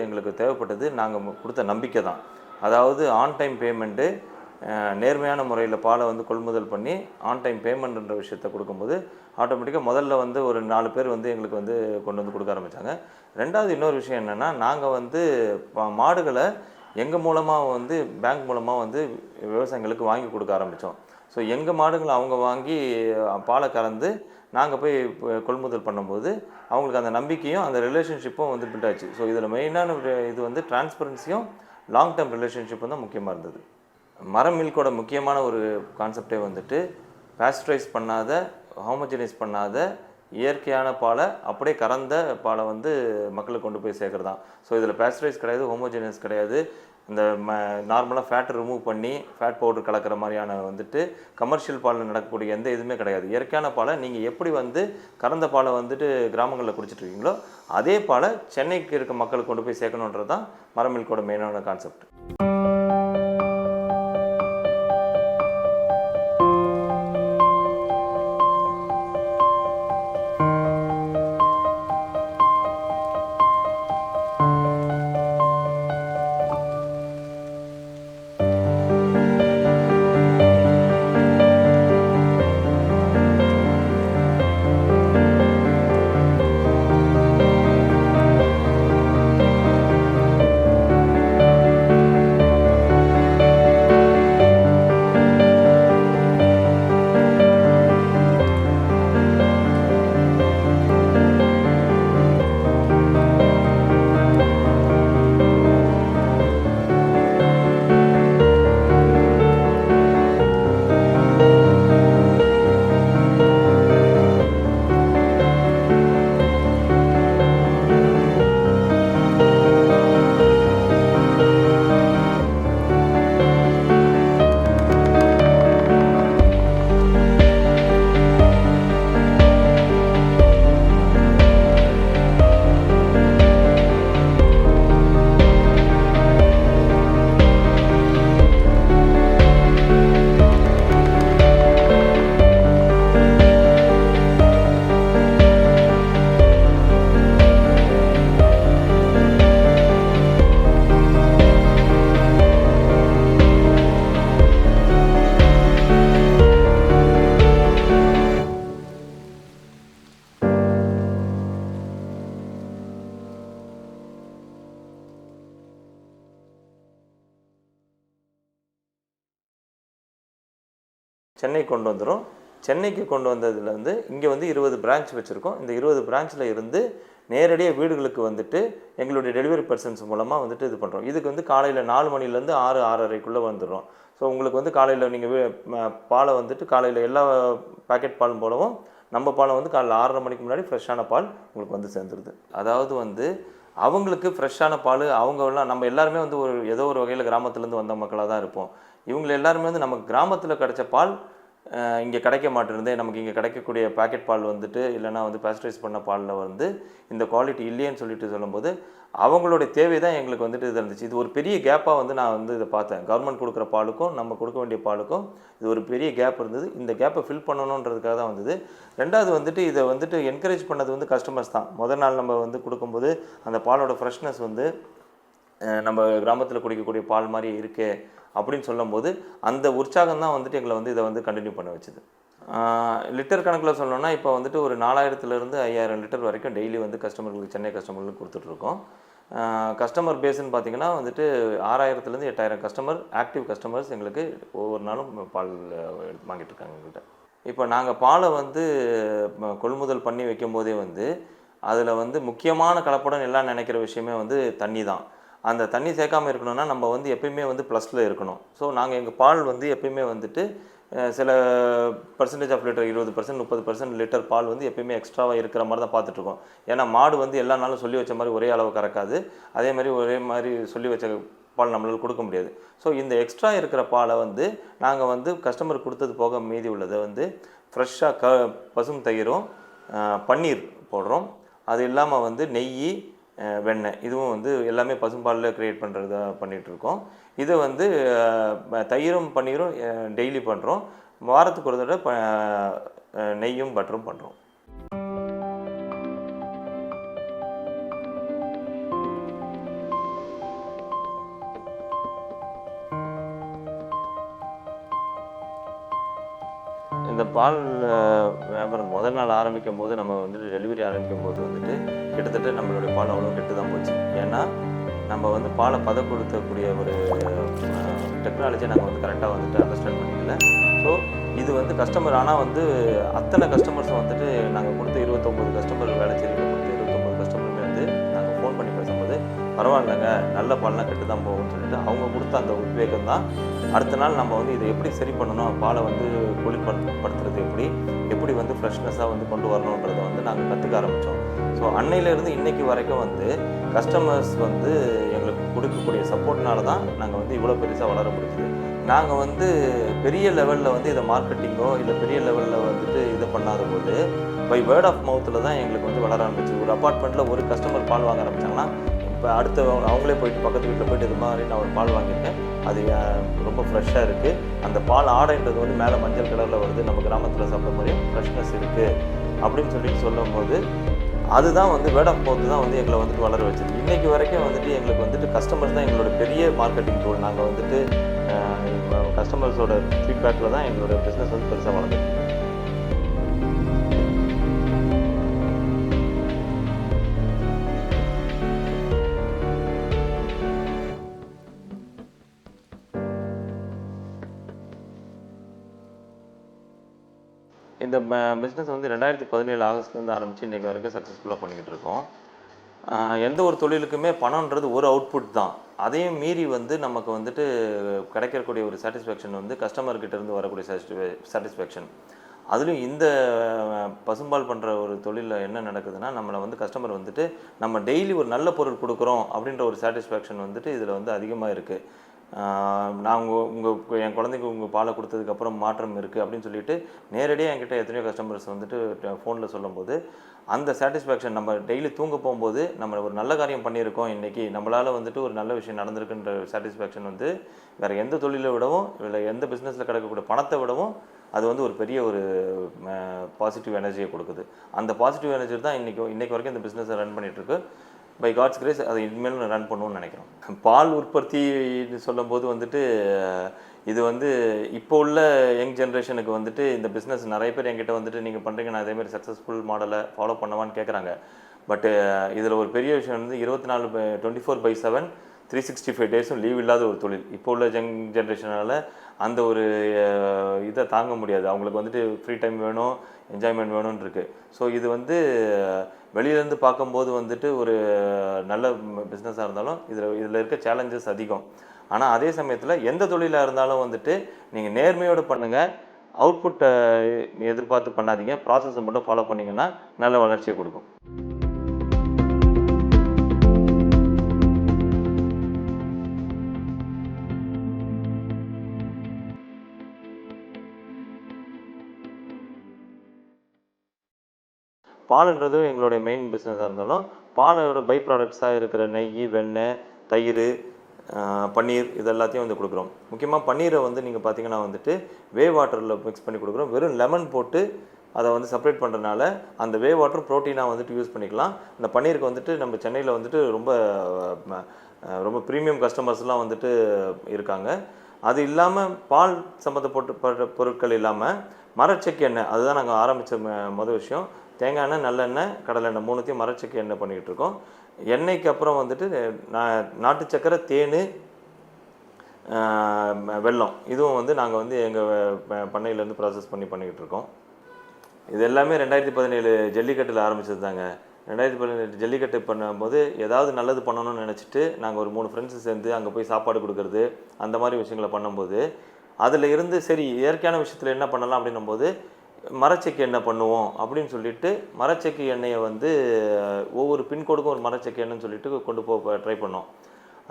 எங்களுக்கு தேவைப்பட்டது நாங்கள் கொடுத்த நம்பிக்கை தான். அதாவது ஆன் டைம் பேமெண்ட்டு, நேர்மையான முறையில் பாலை வந்து கொள்முதல் பண்ணி ஆன் டைம் பேமெண்ட்ன்ற விஷயத்தை கொடுக்கும்போது ஆட்டோமேட்டிக்காக முதல்ல வந்து ஒரு 4 பேர் வந்து எங்களுக்கு வந்து கொண்டு வந்து கொடுக்க ஆரம்பித்தாங்க. ரெண்டாவது இன்னொரு விஷயம் என்னென்னா, நாங்கள் வந்து மாடுகளை எங்கள் மூலமாக வந்து பேங்க் மூலமாக வந்து விவசாயிகளுக்கு வாங்கி கொடுக்க ஆரம்பித்தோம். ஸோ எங்கள் மாடுகளை அவங்க வாங்கி பாலை கறந்து நாங்கள் போய் கொள்முதல் பண்ணும்போது அவங்களுக்கு அந்த நம்பிக்கையும் அந்த ரிலேஷன்ஷிப்பும் வந்து பில்ட் ஆச்சு. ஸோ இதில் மெயினான இது வந்து டிரான்ஸ்பரன்சியும் லாங் டேர்ம் ரிலேஷன்ஷிப்பும் தான் முக்கியமாக இருந்தது. மரம் மில்கோட முக்கியமான ஒரு கான்செப்டே வந்துட்டு பாஸ்டரைஸ் பண்ணாத, ஹோமோஜனைஸ் பண்ணாத இயற்கையான பாலை அப்படியே கறந்த பாலை வந்து மக்களுக்கு கொண்டு போய் சேர்க்குறது தான். ஸோ இதில் பாஸ்டரைஸ் கிடையாது, ஹோமோஜனைஸ் கிடையாது. இந்த நார்மலாக ஃபேட்டை ரிமூவ் பண்ணி ஃபேட் பவுடர் கலக்கிற மாதிரியான வந்துட்டு கமர்ஷியல் பாலில் நடக்கக்கூடிய எந்த இதுவுமே கிடையாது. இயற்கையான பாலை நீங்கள் எப்படி வந்து கறந்த பாலை வந்துட்டு கிராமங்களில் குடிச்சிட்ருக்கீங்களோ அதே பாலை சென்னைக்கு இருக்க மக்களுக்கு கொண்டு போய் சேர்க்கணுன்றது தான் மரம் மில்கோட மெயினான கான்செப்ட். சென்னைக்கு கொண்டு வந்துடும். சென்னைக்கு கொண்டு வந்ததில் வந்து இங்கே வந்து 20 பிரான்ச் வச்சுருக்கோம். இந்த 20 பிரான்ச்சில் இருந்து நேரடியாக வீடுகளுக்கு வந்துட்டு எங்களுடைய டெலிவரி பர்சன்ஸ் மூலமாக வந்துட்டு இது பண்ணுறோம். இதுக்கு வந்து காலையில் 4 மணிலேருந்து 6, 6:30க்குள்ளே வந்துடும். ஸோ உங்களுக்கு வந்து காலையில் நீங்கள் பாலை வந்துட்டு காலையில் எல்லா பேக்கெட் பாலும் போலவும் நம்ம பாலை வந்து காலையில் 6:30 மணிக்கு முன்னாடி ஃப்ரெஷ்ஷான பால் உங்களுக்கு வந்து சேர்ந்துருது. அதாவது வந்து அவங்களுக்கு ஃப்ரெஷ்ஷான பால் அவங்கெல்லாம் நம்ம எல்லாருமே வந்து ஏதோ ஒரு வகையில் கிராமத்துலேருந்து வந்த மக்களாக தான் இருப்போம். இவங்க எல்லாருமே வந்து நமக்கு கிராமத்தில் கிடைச்ச பால் இங்கே கிடைக்க மாட்டேருந்து, நமக்கு இங்கே கிடைக்கக்கூடிய பேக்கெட் பால் வந்துட்டு இல்லைனா வந்து பாஸ்டரைஸ் பண்ண பாலில் வந்து இந்த குவாலிட்டி இல்லையேன்னு சொல்லிட்டு சொல்லும்போது அவங்களுடைய தேவை தான் எங்களுக்கு வந்துட்டு இது இருந்துச்சு. இது ஒரு பெரிய கேப்பாக வந்து நான் வந்து இதை பார்த்தேன். கவர்மெண்ட் கொடுக்குற பாலுக்கும் நம்ம கொடுக்க வேண்டிய பாலுக்கும் இது ஒரு பெரிய கேப் இருந்தது. இந்த கேப்பை ஃபில் பண்ணணுன்றதுக்காக தான் வந்தது. ரெண்டாவது வந்துட்டு இதை வந்துட்டு என்கரேஜ் பண்ணது வந்து கஸ்டமர்ஸ் தான். முதல் நாள் நம்ம வந்து கொடுக்கும்போது அந்த பாலோட ஃப்ரெஷ்னஸ் வந்து நம்ம கிராமத்தில் குடிக்கக்கூடிய பால் மாதிரி இருக்கே அப்படின்னு சொல்லும்போது அந்த உற்சாகம் தான் வந்துட்டு எங்களை வந்து இதை வந்து கண்டினியூ பண்ண வச்சுது. லிட்டர் கணக்கில் சொல்லணும்னா இப்போ வந்துட்டு ஒரு 4000லேருந்து 5000 லிட்டர் வரைக்கும் டெய்லி வந்து கஸ்டமர்களுக்கு, சென்னை கஸ்டமர்களுக்கு கொடுத்துட்ருக்கோம். கஸ்டமர் பேஸ்ன்னு பார்த்திங்கன்னா வந்துட்டு 6000லேருந்து 8000 கஸ்டமர், ஆக்டிவ் கஸ்டமர்ஸ் எங்களுக்கு ஒவ்வொரு நாளும் பால் வாங்கிட்டு இருக்காங்க எங்கள்கிட்ட. இப்போ நாங்கள் பாலை வந்து கொள்முதல் பண்ணி வைக்கும் போதே வந்து அதில் வந்து முக்கியமான கலப்படம் எல்லாம் நினைக்கிற விஷயமே வந்து தண்ணி தான். அந்த தண்ணி சேர்க்காமல் இருக்கணும்னா நம்ம வந்து எப்பயுமே வந்து ப்ளஸில் இருக்கணும். ஸோ நாங்கள் எங்கள் பால் வந்து எப்பயுமே வந்துட்டு சில பர்சன்டேஜ் ஆஃப் லிட்டர் 20%, 30% லிட்டர் பால் வந்து எப்பயுமே எக்ஸ்ட்ராவாக இருக்கிற மாதிரி தான் பார்த்துட்ருக்கோம். ஏன்னா மாடு வந்து எல்லா நாளும் சொல்லி வச்ச மாதிரி ஒரே அளவு கறக்காது. அதே மாதிரி ஒரே மாதிரி சொல்லி வச்ச பால் நம்மளால் கொடுக்க முடியாது. ஸோ இந்த எக்ஸ்ட்ரா இருக்கிற பாலை வந்து நாங்கள் வந்து கஸ்டமர் கொடுத்தது போக மீதி உள்ளதை வந்து ஃப்ரெஷ்ஷாக பசும் தயிரும் பன்னீர் போடுறோம். அது இல்லாமல் வந்து நெய், வெண்ணெய் இதுவும் வந்து எல்லாமே பசும்பாலில் க்ரியேட் பண்ணுறதா பண்ணிகிட்ருக்கோம். இதை வந்து தயிரும் பன்னீரும் டெய்லி பண்ணுறோம். வாரத்துக்கு ஒரு தடவை நெய்யும் பட்டரும் பண்ணுறோம். இந்த பால் வியாபாரம் முதல் நாள் ஆரம்பிக்கும் போது நம்ம வந்துட்டு டெலிவரி ஆரம்பிக்கும் போது வந்துட்டு கிட்டத்தட்ட நம்மளுடைய பால் அவ்வளோ கெட்டு தான் போச்சு. ஏன்னா நம்ம வந்து பாலை பதப்படுத்தக்கூடிய ஒரு டெக்னாலஜியை நாங்கள் வந்து கரெக்டாக வந்துட்டு அண்டர்ஸ்டாண்ட் பண்ணிக்கல. ஸோ இது வந்து கஸ்டமர், ஆனால் வந்து அத்தனை கஸ்டமர்ஸும் வந்துட்டு நாங்கள் கொடுத்த 29 கஸ்டமர் வேலை செய்யறதுல கொடுத்து 29 கஸ்டமருமே வந்து நாங்கள் ஃபோன் பண்ணி பேசும்போது பரவாயில்லைங்க, நல்ல பால்லாம் கெட்டு தான் போகும்னு சொல்லிட்டு அவங்க கொடுத்த அந்த உத்வேகம் தான் அடுத்த நாள் நம்ம வந்து இதை எப்படி சரி பண்ணணும், பாலை வந்து குளிர்படுத்துறது எப்படி வந்து ஃப்ரெஷ்னஸாக வந்து கொண்டு வரணுன்றதை வந்து நாங்கள் கற்றுக்க ஆரம்பித்தோம். ஸோ அன்னையிலேருந்து இன்றைக்கி வரைக்கும் வந்து கஸ்டமர்ஸ் வந்து எங்களுக்கு கொடுக்கக்கூடிய சப்போர்ட்னால தான் நாங்கள் வந்து இவ்வளோ பெருசாக வளர முடியுது. நாங்கள் வந்து பெரிய லெவலில் வந்து இதை மார்க்கெட்டிங்கோ இல்லை பெரிய லெவலில் வந்துட்டு இதை பண்ணாத போது பை வேர்ட் ஆஃப் மவுத்தில் தான் எங்களுக்கு வந்து வளர ஆரம்பிச்சு. ஒரு அப்பார்ட்மெண்ட்டில் ஒரு கஸ்டமர் பால் வாங்க ஆரம்பித்தாங்கன்னா இப்போ அடுத்த அவங்களே போயிட்டு பக்கத்து வீட்டில் போயிட்டு இது மாதிரி நான் ஒரு பால் வாங்கியிருக்கேன், அது ரொம்ப ஃப்ரெஷ்ஷாக இருக்குது, அந்த பால் ஆடைன்றது வந்து மேலே மஞ்சள் கலரில் வருது, நம்ம கிராமத்தில் சாப்பிட்ற மாதிரியும் ஃப்ரெஷ்னஸ் இருக்குது அப்படின்னு சொல்லிட்டு சொல்லும் போது அதுதான் வந்து வேர்ட் ஆஃப் மவுத் தான் வந்து எங்களை வந்துட்டு வளர வச்சது. இன்றைக்கி வரைக்கும் வந்துட்டு எங்களுக்கு வந்துட்டு கஸ்டமர்ஸ் தான் எங்களோட பெரிய மார்க்கெட்டிங் டூல். நாங்கள் வந்துட்டு கஸ்டமர்ஸோட ஃபீட்பேக்கில் தான் எங்களோட பிஸ்னஸ் வந்து பெருசாக வளர்ந்துருக்கு. இந்த பிஸ்னஸ் வந்து 2017 ஆகஸ்ட்லேருந்து ஆரம்பித்து இன்றைக்கி வரைக்கும் சக்ஸஸ்ஃபுல்லாக பண்ணிக்கிட்டு இருக்கோம். எந்த ஒரு தொழிலுக்குமே பணம்ன்றது ஒரு அவுட்புட் தான். அதையும் மீறி வந்து நமக்கு வந்துட்டு கிடைக்கக்கூடிய ஒரு சாட்டிஸ்ஃபேக்ஷன் வந்து கஸ்டமர்கிட்டேருந்து வரக்கூடிய சாட்டிஸ்ஃபேக்ஷன். அதுலேயும் இந்த பசும்பால் பண்ணுற ஒரு தொழிலில் என்ன நடக்குதுன்னா, நம்மளை வந்து கஸ்டமர் வந்துட்டு நம்ம டெய்லி ஒரு நல்ல பொருள் கொடுக்குறோம் அப்படின்ற ஒரு சாட்டிஸ்ஃபேக்ஷன் வந்துட்டு இதில் வந்து அதிகமாக இருக்குது. நான் என் குழந்தைக்கு உங்கள் பாலை கொடுத்ததுக்கப்புறம் மாற்றம் இருக்குது அப்படின்னு சொல்லிட்டு நேரடியாக என்கிட்ட எத்தனையோ கஸ்டமர்ஸ் வந்துட்டு ஃபோனில் சொல்லும்போது அந்த சாட்டிஸ்ஃபேக்ஷன், நம்ம டெய்லி தூங்க போகும்போது நம்ம ஒரு நல்ல காரியம் பண்ணியிருக்கோம், இன்றைக்கி நம்மளால் வந்துட்டு ஒரு நல்ல விஷயம் நடந்திருக்குன்ற சாட்டிஸ்ஃபேக்ஷன் வந்து வேறு எந்த தொழிலை விடவும் இல்லை எந்த பிஸ்னஸில் கிடைக்கக்கூடிய பணத்தை விடவும் அது வந்து ஒரு பெரிய ஒரு பாசிட்டிவ் எனர்ஜியை கொடுக்குது. அந்த பாசிட்டிவ் எனர்ஜி தான் இன்றைக்கி வரைக்கும் இந்த பிஸ்னஸை ரன் பண்ணிகிட்ருக்கு. பை காட்ஸ் கிரேஸ் அதை இனிமேலும் ரன் பண்ணுவோம்னு நினைக்கிறோம். பால் உற்பத்தின்னு சொல்லும்போது வந்துட்டு இது வந்து இப்போ உள்ள யங் ஜென்ரேஷனுக்கு வந்துட்டு இந்த பிஸ்னஸ் நிறைய பேர் என்கிட்ட வந்துட்டு நீங்கள் பண்ணுறீங்க, நான் அதேமாதிரி சக்ஸஸ்ஃபுல் மாடலை ஃபாலோ பண்ணவான்னு கேட்குறாங்க. பட்டு இதில் ஒரு பெரிய விஷயம் வந்து 24/7 365 டேஸும் லீவ் இல்லாத ஒரு தொழில். இப்போ உள்ள யங் ஜென்ரேஷனால் அந்த ஒரு இதை தாங்க முடியாது. அவங்களுக்கு வந்துட்டு ஃப்ரீ டைம் வேணும், என்ஜாய்மெண்ட் வேணும்னு இருக்குது. ஸோ இது வந்து வெளியிலேருந்து பார்க்கும்போது வந்துட்டு ஒரு நல்ல பிஸ்னஸாக இருந்தாலும் இதில் இருக்க சேலஞ்சஸ் அதிகம். ஆனால் அதே சமயத்தில் எந்த தொழிலாக இருந்தாலும் வந்துட்டு நீங்கள் நேர்மையோடு பண்ணுங்கள், அவுட்புட்டை எதிர்பார்த்து பண்ணாதீங்க, ப்ராசஸை மட்டும் ஃபாலோ பண்ணிங்கன்னா நல்ல வளர்ச்சியை கொடுக்கும். பாலுன்றது எங்களுடைய மெயின் பிஸ்னஸாக இருந்தாலும் பாலோட பை ப்ராடக்ட்ஸாக இருக்கிற நெய், வெண்ணெய், தயிர், பன்னீர் இது எல்லாத்தையும் வந்து கொடுக்குறோம். முக்கியமாக பன்னீரை வந்து நீங்கள் பார்த்தீங்கன்னா வந்துட்டு வாட்டரில் மிக்ஸ் பண்ணி கொடுக்குறோம். வெறும் லெமன் போட்டு அதை வந்து செப்பரேட் பண்ணுறதுனால அந்த வாட்டர் ப்ரோட்டீனாக வந்துட்டு யூஸ் பண்ணிக்கலாம். இந்த பன்னீருக்கு வந்துட்டு நம்ம சென்னையில் வந்துட்டு ரொம்ப ப்ரீமியம் கஸ்டமர்ஸ்லாம் வந்துட்டு இருக்காங்க. அது இல்லாமல் பால் சம்மந்தப்பட்ட பொருட்கள் இல்லாமல் மரச்செக்கு எண்ணெய், அதுதான் நாங்கள் ஆரம்பித்த மொதல் விஷயம். தேங்காய் எண்ணெய், நல்லெண்ணெய், கடலெண்ணெய் மூணுத்தையும் மரச்செக்கு எண்ணெய் பண்ணிக்கிட்டு இருக்கோம். எண்ணெய்க்கு அப்புறம் வந்துட்டு நாட்டு சக்கரை, தேன், வெல்லம் இதுவும் வந்து நாங்கள் வந்து எங்கள் பண்ணையிலேருந்து ப்ராசஸ் பண்ணிக்கிட்டு இருக்கோம். இது எல்லாமே 2017 ஜல்லிக்கட்டில் ஆரம்பிச்சது தாங்க. 2017 ஜல்லிக்கட்டு பண்ணும்போது ஏதாவது நல்லது பண்ணணும்னு நினச்சிட்டு நாங்கள் ஒரு 3 ஃப்ரெண்ட்ஸு சேர்ந்து அங்கே போய் சாப்பாடு கொடுக்குறது அந்த மாதிரி விஷயங்களை பண்ணும்போது அதில் இருந்து சரி இயற்கையான விஷயத்தில் என்ன பண்ணலாம் அப்படின்னும்போது மரச்செக்கு எண்ணெய் பண்ணுவோம் அப்படின்னு சொல்லிட்டு மரச்செக்கு எண்ணெயை வந்து ஒவ்வொரு பின்கோடுக்கும் ஒரு மரச்செக்கு எண்ணெய்னு சொல்லிட்டு கொண்டு போக ட்ரை பண்ணோம்.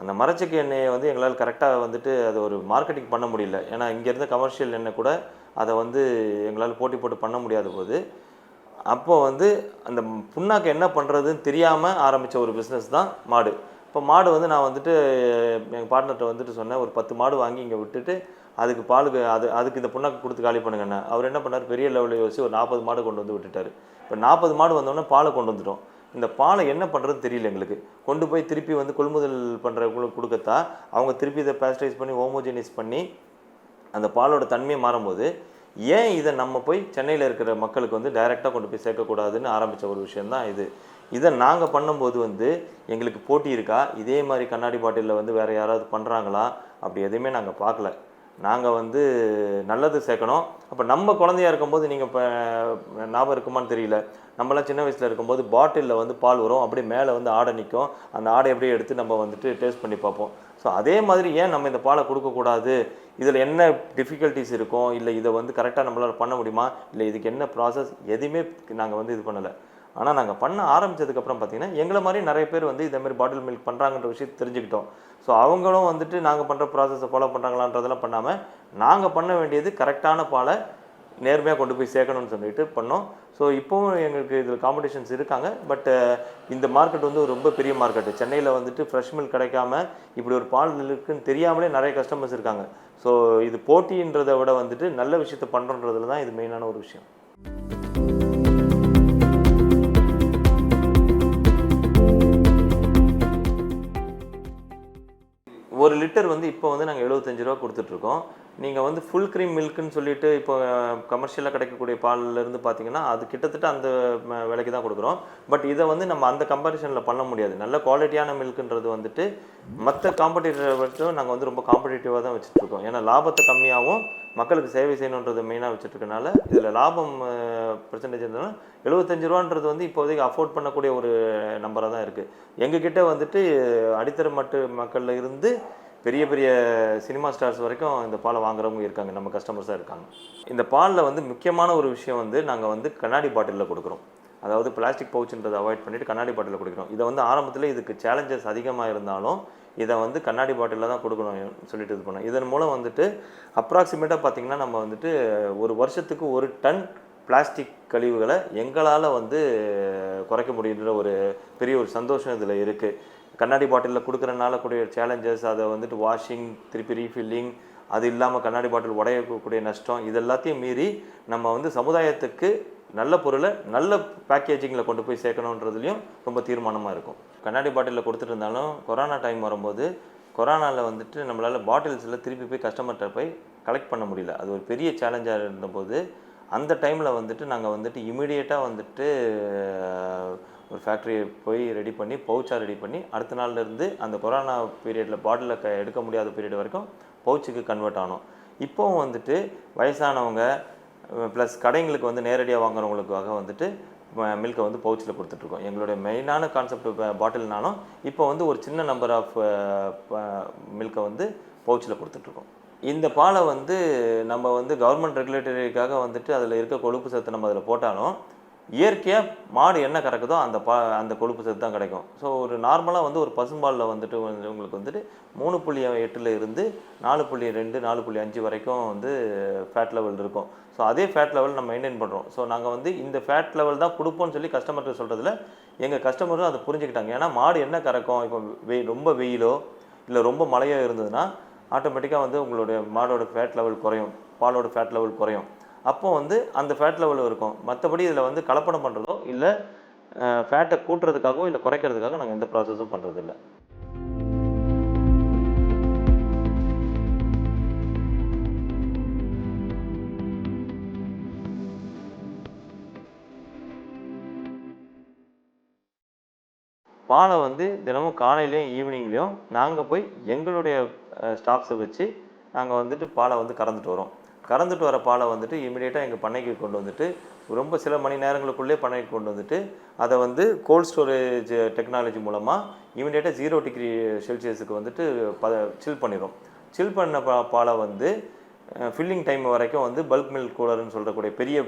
அந்த மரச்செக்கு எண்ணெயை வந்து எங்களால் கரெக்டாக வந்துட்டு அதை ஒரு மார்க்கெட்டிங் பண்ண முடியல. ஏன்னா இங்கேருந்து கமர்ஷியல் எண்ணெய் கூட அதை வந்து எங்களால் போட்டி போட்டு பண்ண முடியாத போது அப்போது வந்து அந்த புண்ணாக்கு என்ன பண்ணுறதுன்னு தெரியாமல் ஆரம்பித்த ஒரு பிஸ்னஸ் தான் மாடு. இப்போ மாடு வந்து நான் வந்துட்டு எங்கள் பார்ட்னர்கிட்ட வந்துட்டு சொன்னேன், ஒரு 10 மாடு வாங்கி இங்கே விட்டுட்டு அதுக்கு பாலுக்கு அதுக்கு இந்த புண்ணாக்கு கொடுத்து காலி பண்ணுங்கண்ணே. அவர் என்ன பண்ணார், பெரிய லெவலில் யோசிச்சு ஒரு 40 மாடு கொண்டு வந்து விட்டுட்டார். இப்போ 40 மாடு வந்தோடனே பாலை கொண்டு வந்துட்டோம். இந்த பாலை என்ன பண்ணுறது தெரியல எங்களுக்கு. கொண்டு போய் திருப்பி வந்து கொள்முதல் பண்ணுறவங்களுக்கு கொடுக்கத்தா அவங்க திருப்பி இதை பேஸ்டரைஸ் பண்ணி ஹோமோஜெனைஸ் பண்ணி அந்த பாலோட தன்மையை மாறும்போது ஏன் இதை நம்ம போய் சென்னையில் இருக்கிற மக்களுக்கு வந்து டைரெக்டாக கொண்டு போய் சேர்க்கக்கூடாதுன்னு ஆரம்பித்த ஒரு விஷயந்தான் இது. இதை நாங்கள் பண்ணும்போது வந்து எங்களுக்கு போட்டி இருக்கா, இதே மாதிரி கண்ணாடி பாட்டிலில் வந்து வேறு யாராவது பண்ணுறாங்களா, அப்படி எதுவுமே நாங்கள் பார்க்கல. நாங்கள் வந்து நல்லது சேர்க்கணும். அப்போ நம்ம குழந்தையா இருக்கும்போது நீங்கள் இப்போ ஞாபகம் இருக்குமான்னு தெரியல, நம்மளாம் சின்ன வயசில் இருக்கும்போது பாட்டிலில் வந்து பால் வரும், அப்படியே மேலே வந்து ஆடை நிற்கும், அந்த ஆடை எப்படியே எடுத்து நம்ம வந்துட்டு டேஸ்ட் பண்ணி பார்ப்போம். ஸோ அதே மாதிரி ஏன் நம்ம இந்த பாலை கொடுக்கக்கூடாது, இதில் என்ன டிஃபிகல்ட்டிஸ் இருக்கும், இல்லை இதை வந்து கரெக்டாக நம்மளால் பண்ண முடியுமா, இல்லை இதுக்கு என்ன ப்ராசஸ், எதுவுமே நாங்கள் வந்து இது பண்ணலை. ஆனால் நாங்கள் பண்ண ஆரம்பித்ததுக்கப்புறம் பார்த்திங்கன்னா எங்களை மாதிரி நிறைய பேர் வந்து இதே மாதிரி பாட்டில் மில்க் பண்ணுறாங்கன்ற விஷயத்தை தெரிஞ்சுக்கிட்டோம். ஸோ அவங்களும் வந்துட்டு நாங்கள் பண்ணுற ப்ராசஸை ஃபாலோ பண்ணுறாங்களான்றதெல்லாம் பண்ணாமல் நாங்கள் பண்ண வேண்டியது கரெக்டான பாலை நேர்மையாக கொண்டு போய் சேர்க்கணும்னு சொல்லிட்டு பண்ணோம். ஸோ இப்போவும் எங்களுக்கு இதில் காம்படிஷன்ஸ் இருக்காங்க. பட் இந்த மார்க்கெட் வந்து ஒரு ரொம்ப பெரிய மார்க்கெட்டு. சென்னையில் வந்துட்டு ஃப்ரெஷ் மில்க் கிடைக்காம இப்படி ஒரு பால் இருக்குன்னு தெரியாமலே நிறைய கஸ்டமர்ஸ் இருக்காங்க. ஸோ இது போட்டின்றதை விட வந்துட்டு நல்ல விஷயத்தை பண்ணுறன்றதுல தான் இது மெயினான ஒரு விஷயம். ஒரு லிட்டர் வந்து இப்போ வந்து நாங்கள் 75 ரூபா கொடுத்துட்ருக்கோம். நீங்கள் வந்து ஃபுல் க்ரீம் மில்க்குன்னு சொல்லிட்டு இப்போ கமர்ஷியலாக கிடைக்கக்கூடிய பால்லேருந்து பார்த்தீங்கன்னா அது கிட்டத்தட்ட அந்த விலைக்கு தான் கொடுக்குறோம். பட் இதை வந்து நம்ம அந்த கம்பேரிஷனில் பண்ண முடியாது. நல்ல குவாலிட்டியான மில்க்குன்றது வந்துட்டு மற்ற காம்படிட்டரை வச்சும் நாங்கள் வந்து ரொம்ப காம்படிட்டிவாக தான் வச்சுட்ருக்கோம். ஏன்னா லாபத்தை கம்மியாகவும் மக்களுக்கு சேவை செய்யணுன்றது மெயினாக வச்சுட்ருக்கனால இதில் லாபம் பெர்சன்டேஜ் இருந்தாலும் 75 ரூபான்றது வந்து இப்போதைக்கு அஃபோர்ட் பண்ணக்கூடிய ஒரு நம்பராக தான் இருக்குது. எங்ககிட்ட வந்துட்டு அடித்தர மக்களில் இருந்து பெரிய பெரிய சினிமா ஸ்டார்ஸ் வரைக்கும் இந்த பாலை வாங்குறவங்க இருக்காங்க, நம்ம கஸ்டமர்ஸாக இருக்காங்க. இந்த பாலில் வந்து முக்கியமான ஒரு விஷயம் வந்து நாங்கள் வந்து கண்ணாடி பாட்டிலில் கொடுக்குறோம். அதாவது பிளாஸ்டிக் பவுச்சுன்றதை அவாய்ட் பண்ணிவிட்டு கண்ணாடி பாட்டிலில் கொடுக்குறோம். இதை வந்து ஆரம்பத்தில் இதுக்கு சேலஞ்சஸ் அதிகமாக இருந்தாலும் இதை வந்து கண்ணாடி பாட்டிலில் தான் கொடுக்கணும் சொல்லிட்டு இது பண்ணோம். இதன் மூலம் வந்துட்டு அப்ராக்சிமேட்டாக பார்த்திங்கன்னா நம்ம வந்துட்டு ஒரு வருஷத்துக்கு 1 டன் பிளாஸ்டிக் கழிவுகளை எங்களால் வந்து குறைக்க முடியுன்ற ஒரு பெரிய ஒரு சந்தோஷம் இதில் இருக்குது. கண்ணாடி பாட்டிலில் கொடுக்குறனால கூடிய சேலஞ்சஸ், அதை வந்துட்டு வாஷிங், திருப்பி ரீஃபில்லிங், அது இல்லாமல் கண்ணாடி பாட்டில் உடையக்கூடிய நஷ்டம், இது எல்லாத்தையும் மீறி நம்ம வந்து சமுதாயத்துக்கு நல்ல பொருளை நல்ல பேக்கேஜிங்கில் கொண்டு போய் சேர்க்கணுன்றதுலையும் ரொம்ப தீர்மானமாக இருக்கும். கண்ணாடி பாட்டிலில் கொடுத்துட்டு இருந்தாலும் கொரோனா டைம் வரும்போது கொரோனாவில் வந்துட்டு நம்மளால் பாட்டில்ஸில் திருப்பி போய் கஸ்டமர்கிட்ட போய் கலெக்ட் பண்ண முடியல. அது ஒரு பெரிய சேலஞ்சாக இருந்தபோது அந்த டைமில் வந்துட்டு நாங்கள் வந்துட்டு இமீடியட்டாக வந்துட்டு ஒரு ஃபேக்ட்ரியை போய் ரெடி பண்ணி பவுச்சாக ரெடி பண்ணி அடுத்த நாள்லேருந்து அந்த கொரோனா பீரியடில் பாட்டிலில் எடுக்க முடியாத பீரியட் வரைக்கும் பவுச்சுக்கு கன்வெர்ட் ஆனோம். இப்போவும் வந்துட்டு வயசானவங்க ப்ளஸ் கடைங்களுக்கு வந்து நேரடியாக வாங்குறவங்களுக்காக வந்துட்டு மில்கை வந்து பவுச்சில் கொடுத்துட்ருக்கோம். எங்களுடைய மெயினான கான்செப்ட் பாட்டில்னாலும் இப்போ வந்து ஒரு சின்ன நம்பர் ஆஃப் மில்கை வந்து பவுச்சில் கொடுத்துட்ருக்கோம். இந்த பாலை வந்து நம்ம வந்து கவர்மெண்ட் ரெகுலேட்டரிக்காக வந்துட்டு அதில் இருக்க கொழுப்பு சத்து நம்ம அதில் போட்டாலும் இயற்கையாக மாடு என்ன கறக்குதோ அந்த கொழுப்பு சத்து தான் கிடைக்கும். ஸோ ஒரு நார்மலாக வந்து ஒரு பசும்பாலில் வந்துட்டு உங்களுக்கு வந்துட்டு 3.8 இருந்து 4.2 4.5 வரைக்கும் வந்து ஃபேட் லெவல் இருக்கும். ஸோ அதே ஃபேட் லெவல் நம்ம மெயின்டைன் பண்ணுறோம். ஸோ நாங்கள் வந்து இந்த ஃபேட் லெவல் தான் கொடுப்போம்னு சொல்லி கஸ்டமர்கிட்ட சொல்கிறதுல எங்கள் கஸ்டமரும் அதை புரிஞ்சுக்கிட்டாங்க. ஏன்னா மாடு என்ன கறக்கும், இப்போ ரொம்ப வெயிலோ இல்லை ரொம்ப மழையோ இருந்ததுன்னா ஆட்டோமேட்டிக்காக வந்து உங்களுடைய மாடோட ஃபேட் லெவல் குறையும், பாலோட ஃபேட் லெவல் குறையும். அப்போ வந்து அந்த ஃபேட் லெவல் இருக்கும். மற்றபடி இதில் வந்து கலப்படம் பண்ணுறதோ இல்லை ஃபேட்டை கூட்டுறதுக்காகவோ இல்லை குறைக்கிறதுக்காக நாங்கள் எந்த ப்ராசஸும் பண்ணுறதில்ல. பாலை வந்து தினமும் காலையிலையும் ஈவினிங்லேயும் நாங்கள் போய் எங்களுடைய ஸ்டாஃப்ஸை வச்சு நாங்கள் வந்துட்டு பாலை வந்து கறந்துட்டு வரோம். கறந்துட்டு வர பாலை வந்துட்டு இமீடியட்டாக எங்கள் பண்ணைக்கு கொண்டு வந்துட்டு ரொம்ப சில மணி நேரங்களுக்குள்ளே பண்ணைக்கு கொண்டு வந்துட்டு அதை வந்து கோல்ட் ஸ்டோரேஜ் டெக்னாலஜி மூலமாக இமீடியட்டாக 0 டிகிரி செல்சியஸுக்கு வந்துட்டு சில் பண்ணிடும். சில் பண்ண பாலை வந்து ஃபில்லிங் டைம் வரைக்கும் வந்து பல்க் மில்க் கூலர்னு சொல்லக்கூடிய பெரிய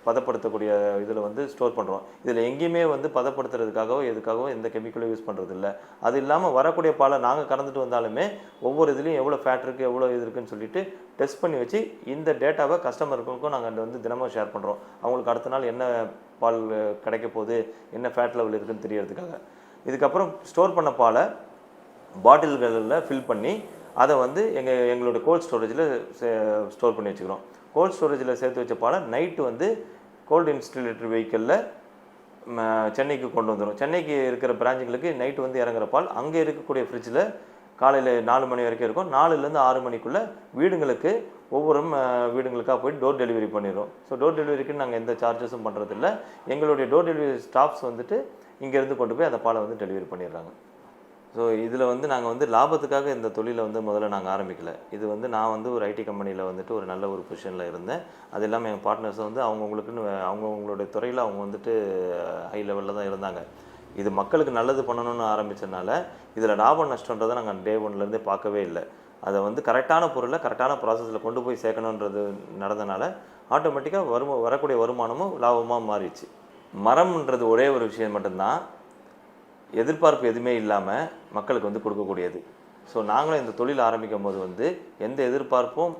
பதப்படுத்தக்கூடிய இதில் வந்து ஸ்டோர் பண்ணுறோம். இதில் எங்கேயுமே வந்து பதப்படுத்துறதுக்காகவோ எதுக்காகவோ எந்த கெமிக்கலும் யூஸ் பண்ணுறது இல்லை. அது இல்லாமல் வரக்கூடிய பாலை நாங்கள் கறந்துட்டு வந்தாலுமே ஒவ்வொரு இதுலேயும் எவ்வளோ ஃபேட் இருக்குது எவ்வளோ இது இருக்குதுன்னு சொல்லிட்டு டெஸ்ட் பண்ணி வச்சு இந்த டேட்டாவை கஸ்டமருக்கும் நாங்கள் வந்து தினமும் ஷேர் பண்ணுறோம். அவங்களுக்கு அடுத்த நாள் என்ன பால் கிடைக்க போகுது, என்ன ஃபேட் லெவல் இருக்குதுன்னு தெரியறதுக்காக. இதுக்கப்புறம் ஸ்டோர் பண்ண பாலை பாட்டில்களில் ஃபில் பண்ணி அதை வந்து எங்களோட கோல்ட் ஸ்டோரேஜில் ஸ்டோர் பண்ணி வச்சுக்கிறோம். கோல்ட் ஸ்டோரேஜில் சேர்த்து வச்ச பாலை நைட்டு வந்து கோல்டு இன்ஸ்டிலேட்டர் வெஹிக்கிளில் சென்னைக்கு கொண்டு வந்துடும். சென்னைக்கு இருக்கிற பிரான்ச்சுகளுக்கு நைட்டு வந்து இறங்குற பால் அங்கே இருக்கக்கூடிய ஃப்ரிட்ஜில் காலையில் 4 மணி வரைக்கும் இருக்கும். 4லேருந்து 6 மணிக்குள்ளே வீடுங்களுக்கு ஒவ்வொரு வீடுங்களுக்காக போய் டோர் டெலிவரி பண்ணிடுறோம். ஸோ டோர் டெலிவரிக்கு நாங்கள் எந்த சார்ஜஸும் பண்ணுறதில்ல. எங்களுடைய டோர் டெலிவரி ஸ்டாஃப்ஸ் வந்துட்டு இங்கேருந்து கொண்டு போய் அந்த பாலை வந்து டெலிவரி பண்ணிடுறாங்க. ஸோ இதில் வந்து நாங்கள் வந்து லாபத்துக்காக இந்த தொழிலை வந்து முதல்ல நாங்கள் ஆரம்பிக்கல. இது வந்து நான் வந்து ஒரு ஐடி கம்பெனியில் வந்துட்டு ஒரு நல்ல ஒரு பொசிஷனில் இருந்தேன். அது இல்லாமல் எங்கள் பார்ட்னர்ஸ் வந்து அவங்கவுங்களுக்குன்னு அவங்கவுங்களுடைய துறையில் அவங்க வந்துட்டு ஹை லெவலில் தான் இருந்தாங்க. இது மக்களுக்கு நல்லது பண்ணணும்னு ஆரம்பித்ததுனால இதில் லாபம் நஷ்டன்றதை நாங்கள் டே ஒன்லேருந்தே பார்க்கவே இல்லை. அதை வந்து கரெக்டான பொருளை கரெக்டான ப்ராசஸில் கொண்டு போய் சேர்க்கணுன்றது நடந்தனால ஆட்டோமேட்டிக்காக வரக்கூடிய வருமானமும் லாபமாக மாறிடுச்சு. மரம்ன்றது ஒரே ஒரு விஷயம் மட்டும்தான் எதிர்பார்ப்பு எதுவுமே இல்லாமல் மக்களுக்கு வந்து கொடுக்கக்கூடியது. ஸோ நாங்களும் இந்த தொழில் ஆரம்பிக்கும் போது வந்து எந்த எதிர்பார்ப்பும்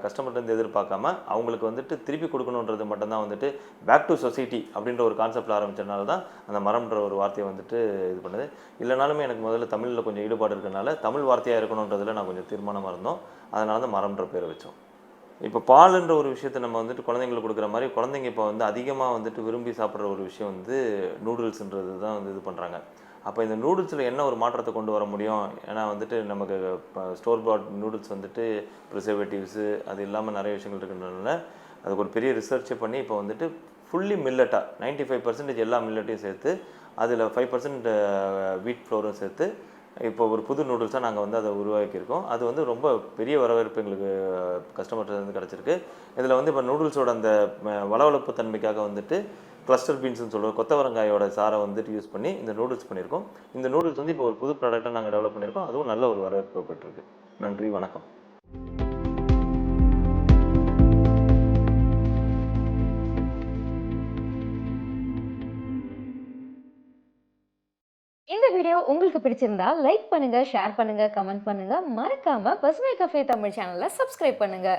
கஸ்டமர்லேருந்து எதிர்பார்க்காம அவங்களுக்கு வந்துட்டு திருப்பி கொடுக்கணுன்றது மட்டும்தான் வந்துட்டு பேக் டு சொசைட்டி அப்படின்ற ஒரு கான்செப்டில் ஆரம்பித்ததுனால தான் அந்த மரம்ன்ற ஒரு வார்த்தையை வந்துட்டு இது பண்ணுது. இல்லைனாலுமே எனக்கு முதல்ல தமிழில் கொஞ்சம் ஈடுபாடு இருக்கிறனால தமிழ் வார்த்தையாக இருக்கணுன்றதில் நான் கொஞ்சம் தீர்மானமாக இருந்தோம். அதனால தான் மரம்ன்ற பேரை வச்சோம். இப்போ பாலுன்ற ஒரு விஷயத்தை நம்ம வந்துட்டு குழந்தைங்களுக்கு கொடுக்குற மாதிரி குழந்தைங்க இப்போ வந்து அதிகமாக வந்துட்டு விரும்பி சாப்பிட்ற ஒரு விஷயம் வந்து நூடுல்ஸுன்றது தான் வந்து இது பண்ணுறாங்க. அப்போ இந்த நூடுல்ஸில் என்ன ஒரு மாற்றத்தை கொண்டு வர முடியும்? ஏன்னா வந்துட்டு நமக்கு ஸ்டோர் பாட் நூடுல்ஸ் வந்துட்டு ப்ரிசர்வேட்டிவ்ஸு அது இல்லாமல் நிறைய விஷயங்கள் இருக்கின்றனால அதுக்கு ஒரு பெரிய ரிசர்ச்சை பண்ணி இப்போ வந்துட்டு ஃபுல்லி மில்லட்டாக 95% எல்லா மில்லட்டையும் சேர்த்து அதில் 5% வீட் ஃப்ளோரும் சேர்த்து இப்போ ஒரு புது நூடுல்ஸாக நாங்கள் வந்து அதை உருவாக்கியிருக்கோம். அது வந்து ரொம்ப பெரிய வரவேற்பு எங்களுக்கு கஸ்டமர்ஸ்லேருந்து கிடச்சிருக்கு. இதில் வந்து இப்போ நூடுல்ஸோட அந்த வளவளப்பு தன்மைக்காக வந்துட்டு கிளஸ்டர் பீன்ஸ்னு சொல்லுவோம், கொத்தவரங்காயோட சாரை வந்துட்டு யூஸ் பண்ணி இந்த நூடுல்ஸ் பண்ணியிருக்கோம். இந்த நூடுல்ஸ் வந்து இப்போ ஒரு புது ப்ராடக்டாக நாங்கள் டெவலப் பண்ணியிருக்கோம். அதுவும் நல்ல ஒரு வரவேற்பு பெற்றிருக்கு. நன்றி, வணக்கம். இந்த வீடியோ உங்களுக்கு பிடிச்சிருந்தா லைக் பண்ணுங்க, ஷேர் பண்ணுங்க, கமெண்ட் பண்ணுங்க. மறக்காம பசுமை கஃபே தமிழ் சேனலை சப்ஸ்கிரைப் பண்ணுங்க.